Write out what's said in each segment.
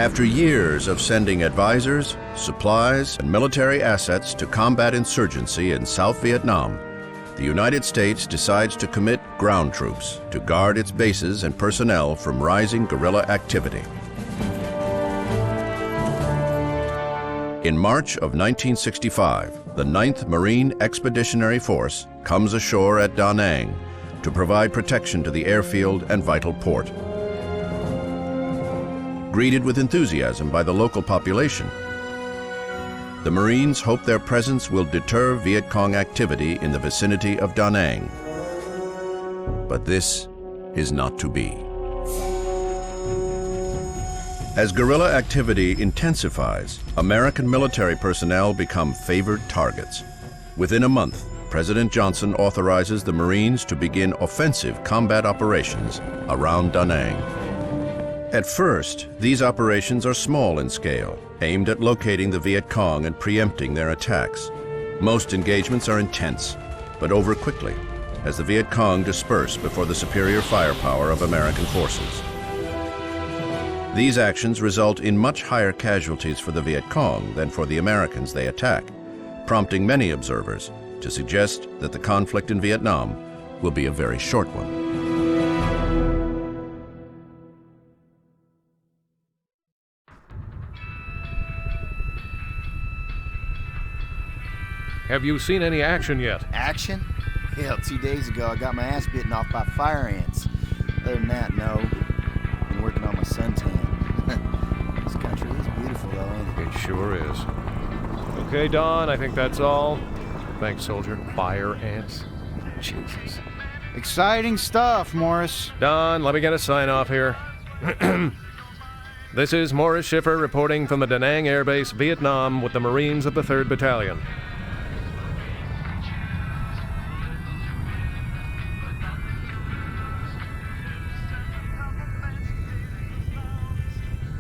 After years of sending advisors, supplies, and military assets to combat insurgency in South Vietnam, the United States decides to commit ground troops to guard its bases and personnel from rising guerrilla activity. In March of 1965, the 9th Marine Expeditionary Force comes ashore at Da Nang to provide protection to the airfield and vital port. Greeted with enthusiasm by the local population, the Marines hope their presence will deter Viet Cong activity in the vicinity of Da Nang. But this is not to be. As guerrilla activity intensifies, American military personnel become favored targets. Within a month, President Johnson authorizes the Marines to begin offensive combat operations around Da Nang. At first, these operations are small in scale, aimed at locating the Viet Cong and preempting their attacks. Most engagements are intense, but over quickly, as the Viet Cong disperse before the superior firepower of American forces. These actions result in much higher casualties for the Viet Cong than for the Americans they attack, prompting many observers to suggest that the conflict in Vietnam will be a very short one. Have you seen any action yet? Action? Hell, 2 days ago I got my ass bitten off by fire ants. Other than that, no. Been working on my suntan. This country is beautiful though, ain't it? It sure is. Okay, Don, I think that's all. Thanks, soldier. Fire ants. Jesus. Exciting stuff, Morris. Don, let me get a sign off here. This is Morris Schiffer reporting from the Da Nang Air Base, Vietnam, with the Marines of the 3rd Battalion.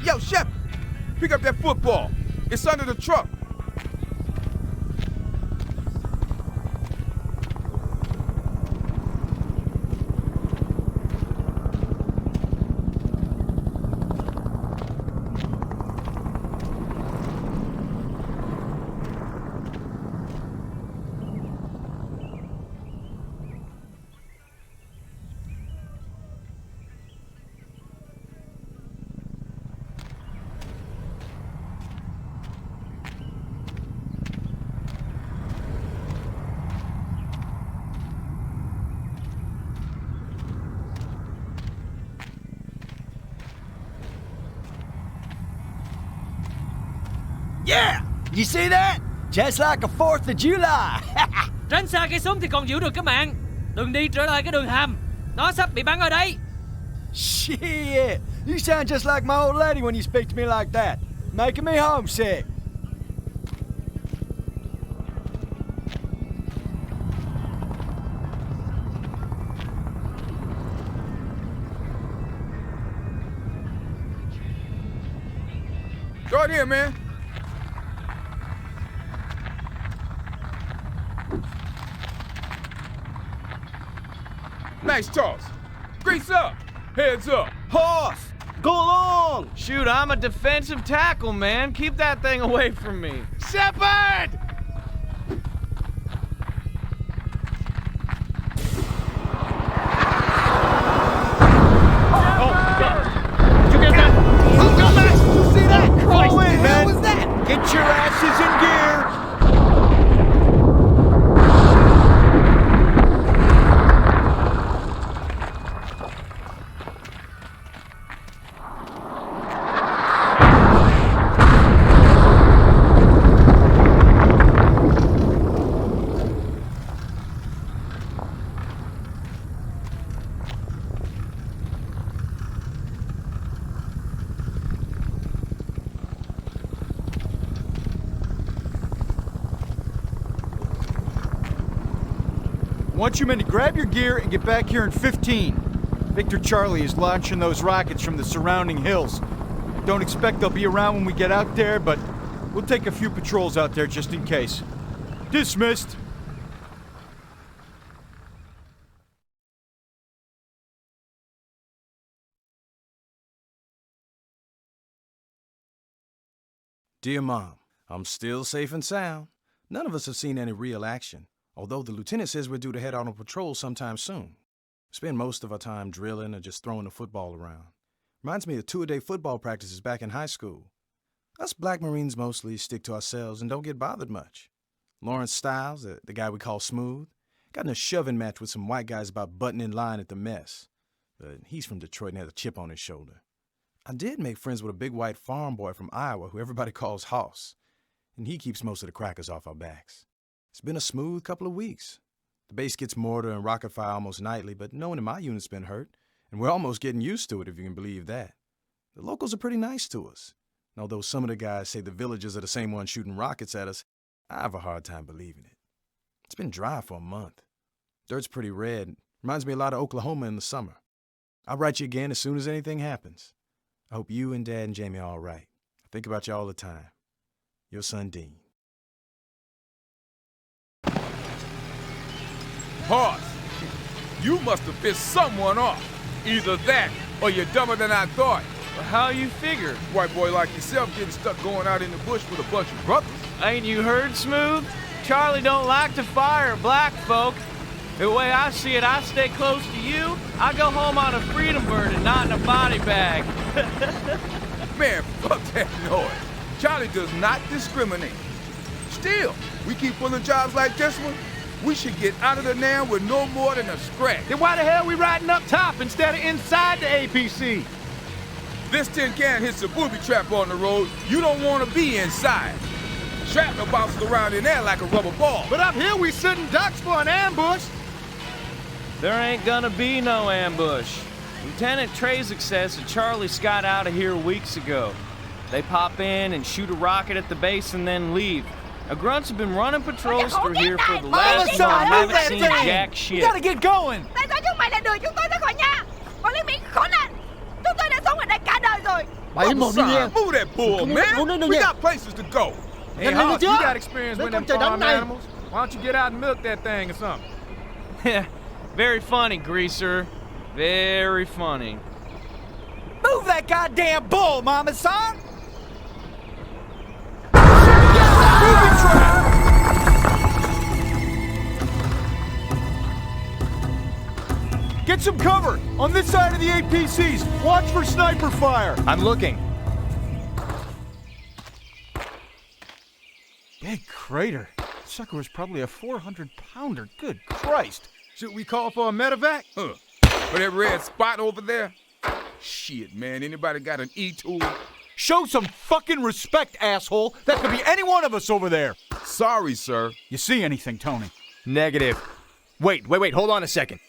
Yo, Shep, pick up that football. It's under the truck. Yeah! You see that? Just like a 4th of July. Tránh xa cây súng thì còn giữ được cái mạng. Đừng đi trở lại cái đường hầm. Nó sắp bị bắn ở đây. Shit! You sound just like my old lady when you speak to me like that. Making me homesick. Go out here, man. Nice toss. Grease up. Heads up. Horse! Go along! Shoot, I'm a defensive tackle, man. Keep that thing away from me. Shepard! Oh, God. Did you get that? You see that? Christ, What the man. hell was that? Get your asses in gear! I want you men to grab your gear and get back here in 15. Victor Charlie is launching those rockets from the surrounding hills. Don't expect they'll be around when we get out there, but we'll take a few patrols out there just in case. Dismissed. Dear Mom, I'm still safe and sound. None of us have seen any real action, although the lieutenant says we're due to head out on patrol sometime soon. Spend most of our time drilling or just throwing the football around. Reminds me of two-a-day football practices back in high school. Us black Marines mostly stick to ourselves and don't get bothered much. Lawrence Stiles, the guy we call Smooth, got in a shoving match with some white guys about butting in line at the mess. But he's from Detroit and has a chip on his shoulder. I did make friends with a big white farm boy from Iowa who everybody calls Hoss, and he keeps most of the crackers off our backs. It's been a smooth couple of weeks. The base gets mortar and rocket fire almost nightly, but no one in my unit's been hurt, and we're almost getting used to it, if you can believe that. The locals are pretty nice to us, and although some of the guys say the villagers are the same ones shooting rockets at us, I have a hard time believing it. It's been dry for a month. Dirt's pretty red. Reminds me a lot of Oklahoma in the summer. I'll write you again as soon as anything happens. I hope you and Dad and Jamie are all right. I think about you all the time. Your son, Dean. Hoss, you must have pissed someone off. Either that, or you're dumber than I thought. Well, how you figure? White boy like yourself getting stuck going out in the bush with a bunch of brothers. Ain't you heard, Smooth? Charlie don't like to fire black folk. The way I see it, I stay close to you. I go home on a freedom bird and not in a body bag. Man, fuck that noise. Charlie does not discriminate. Still, we keep pulling jobs like this one. We should get out of there now with no more than a scratch. Then why the hell we riding up top instead of inside the APC? This tin can hits a booby trap on the road. You don't want to be inside. Shrapnel bounces around in there like a rubber ball. But up here we sitting ducks for an ambush. There ain't gonna be no ambush. Lieutenant Trezek says that Charlie got out of here weeks ago. They pop in and shoot a rocket at the base and then leave. Now, grunts have been running patrols through here for the last month and haven't seen jack shit. We gotta get going. Tại sao chúng mày lại đuổi chúng tôi ra khỏi nhà? Bọn lính Mỹ khốn nạn. Chúng tôi đã sống ở đây cả đời rồi. Move that bull, man. We got places to go. Hey, Hoss, you got experience with them farm animals. Why don't you get out and milk that thing or something? Yeah, very funny, Greaser. Very funny. Move that goddamn bull, mama son! Get some cover! On this side of the APCs! Watch for sniper fire! I'm looking. Big crater. Sucker was probably a 400-pounder. Good Christ! Should we call for a medevac? For that red spot over there? Shit, man. Anybody got an E-tool? Show some fucking respect, asshole! That could be any one of us over there! Sorry, sir. You see anything, Tony? Negative. Wait, hold on a second.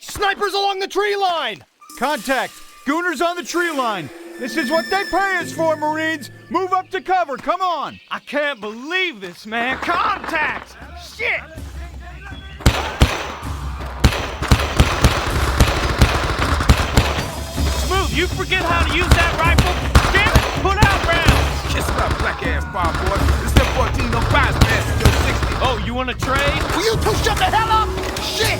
Snipers along the tree line! Contact! Gooners on the tree line! This is what they pay us for, Marines! Move up to cover, come on! I can't believe this, man. Contact! Shit! Smooth, you forget how to use that rifle? Damn it! Put out rounds! Kiss my black ass bar, boy. It's the 14 on 5 man still 60. Oh, you wanna trade? Will you two shut the hell up? Shit!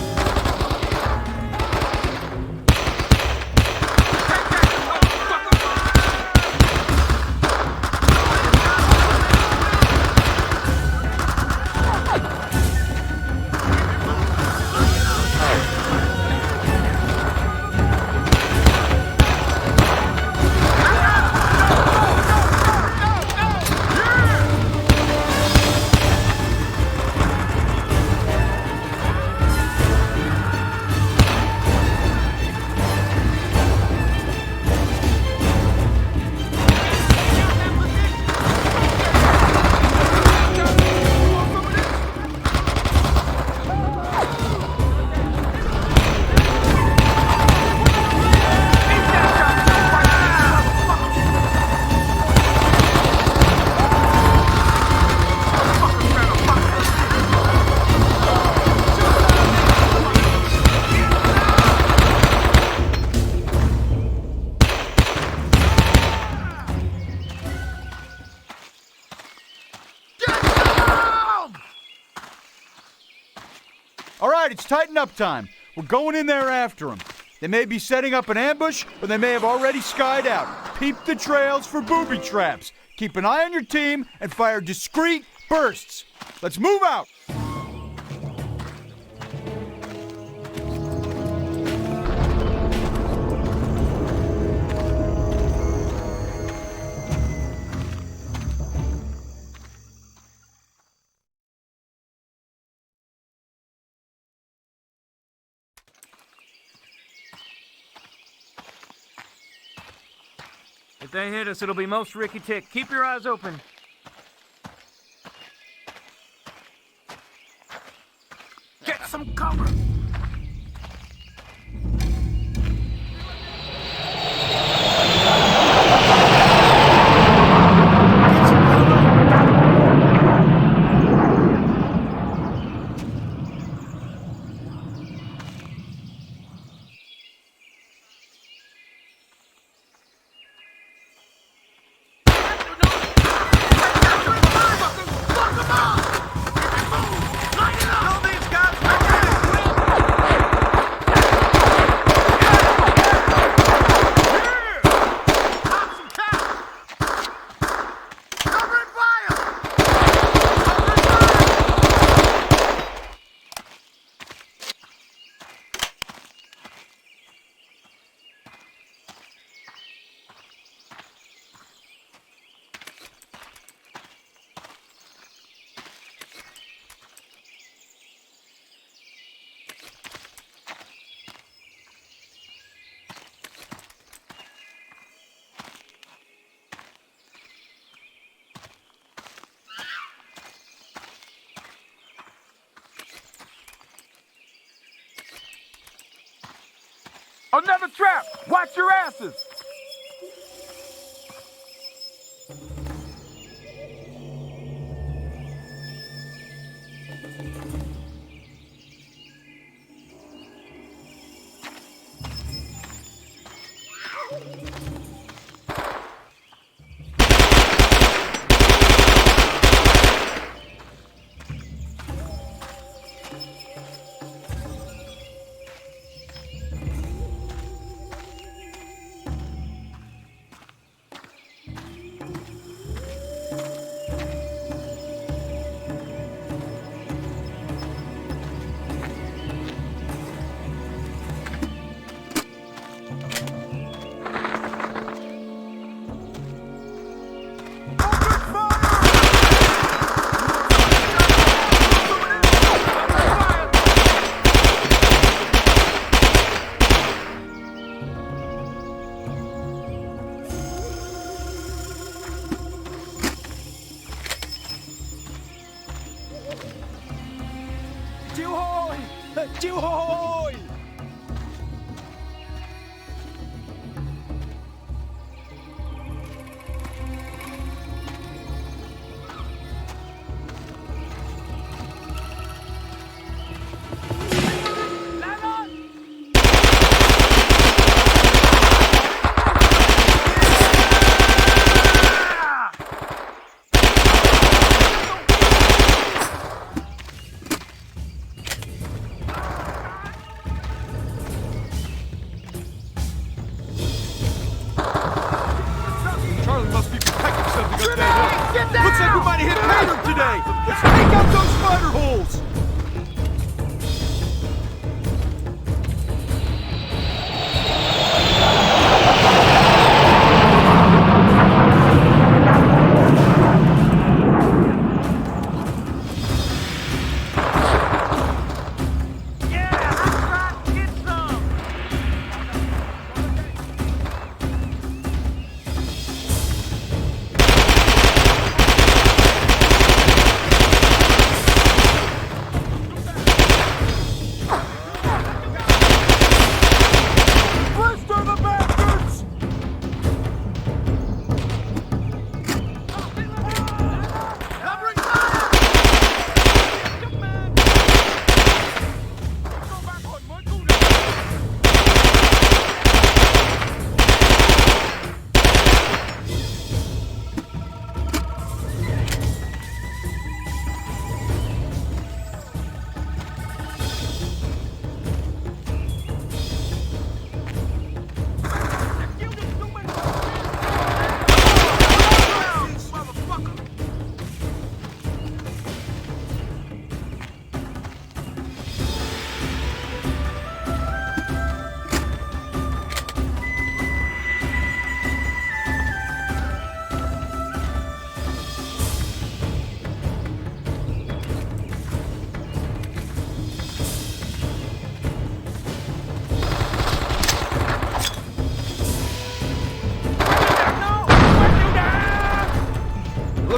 All right, it's tighten up time. We're going in there after him. They may be setting up an ambush, or they may have already skied out. Peep the trails for booby traps. Keep an eye on your team and fire discreet bursts. Let's move out! If they hit us, it'll be most Ricky Tick. Keep your eyes open. Get some cover! Another trap! Watch your asses! Jiu-hoy!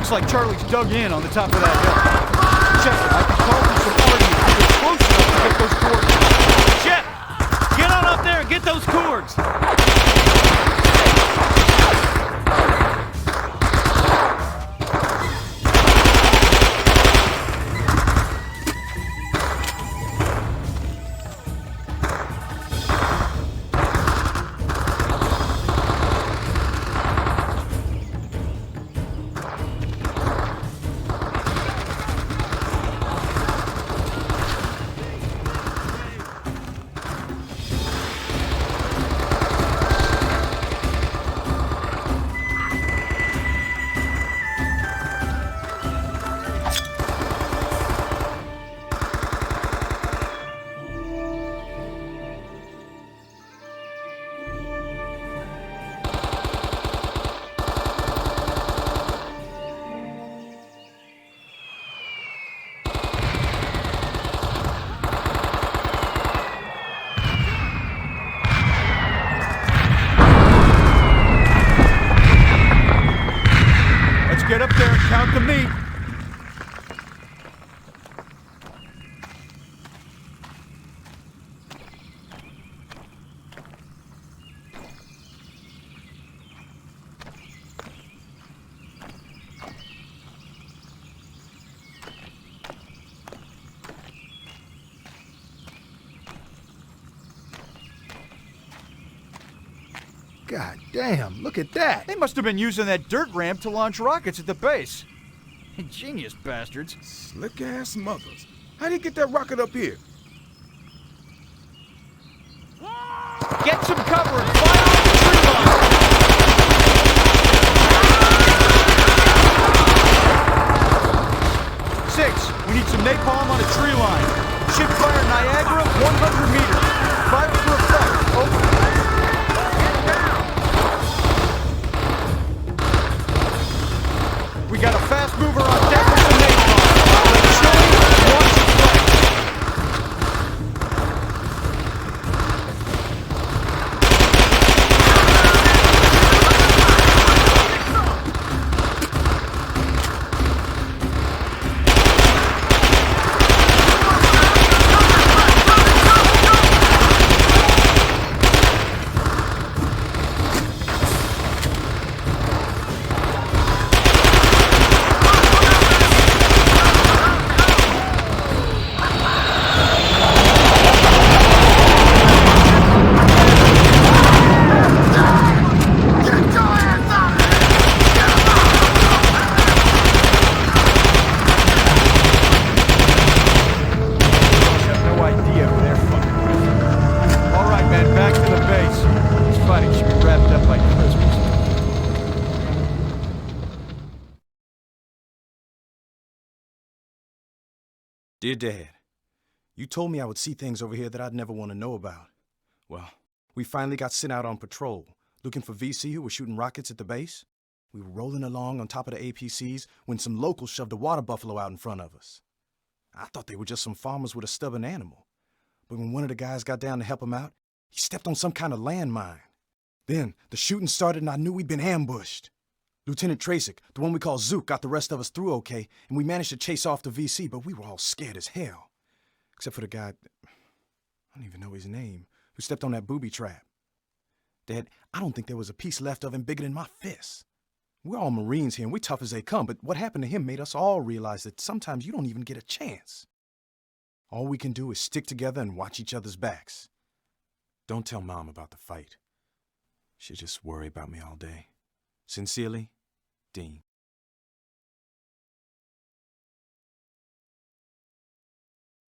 Looks like Charlie's dug in on the top of that hill. Check it. I can call for some party if we get close enough to get those coordinates. Shep, get on up there and get those cords. Get up there and count the meat. God damn, look at that. They must have been using that dirt ramp to launch rockets at the base. Ingenious bastards. Slick-ass mothers. How'd he get that rocket up here? Get some cover and fire on the tree line. 6, we need some napalm on a tree line. Ship fire Niagara, 100 meters. Fire for effect. Over. We got a fast mover on deck with some napalm. Let's show him watch it play. Dear Dad, you told me I would see things over here that I'd never want to know about. Well, we finally got sent out on patrol, looking for VC who were shooting rockets at the base. We were rolling along on top of the APCs when some locals shoved a water buffalo out in front of us. I thought they were just some farmers with a stubborn animal. But when one of the guys got down to help him out, he stepped on some kind of landmine. Then the shooting started and I knew we'd been ambushed. Lieutenant Tracek, the one we call Zook, got the rest of us through okay, and we managed to chase off the VC, but we were all scared as hell. Except for the guy, I don't even know his name, who stepped on that booby trap. Dad, I don't think there was a piece left of him bigger than my fist. We're all Marines here and we're tough as they come, but what happened to him made us all realize that sometimes you don't even get a chance. All we can do is stick together and watch each other's backs. Don't tell Mom about the fight. She'll just worry about me all day. Sincerely, Dean.